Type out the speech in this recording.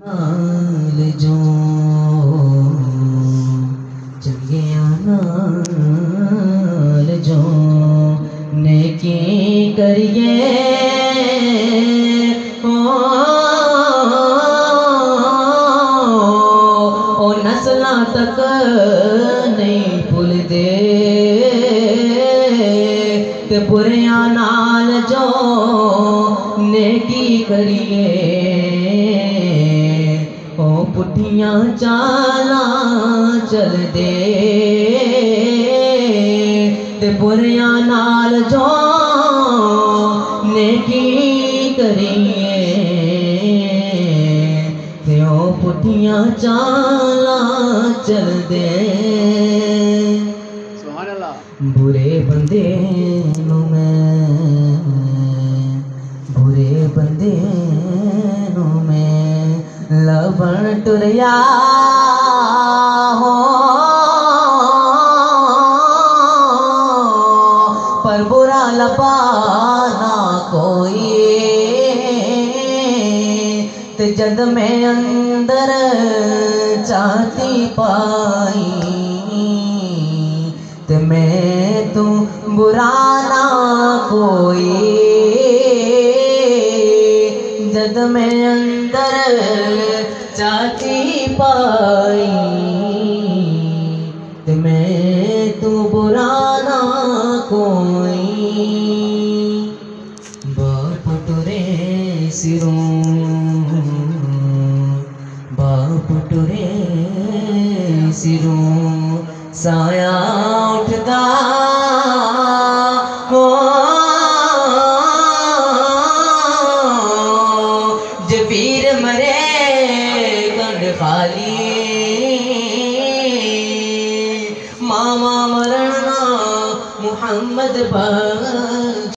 नाल जो चंगिया नाल जो नेकी करिए ओ नस्लां तक नहीं भुलदे ते बुरियां नाल जो नेकी करिए ओ पुठियां चालां चल दे ते बुरियां नाल जो नेकी करिए ते ओ पुठियां चालां चल दे। सुभान अल्लाह। बुरे बंदे नू बुरे बंदे नू लबन टुरिया हो पर बुरा लबाना कोई ते जद मैं अंदर चाहती पाई ते मैं तू बुरा ना कोई जद मैं अंदर चाहती पाई ते मैं तू बुरा ना कोई। बाप टुरे सिरों बाप टुरे सिरों साया उठदा हो पीर मरे गंड खाली मामा मरना मुहम्मद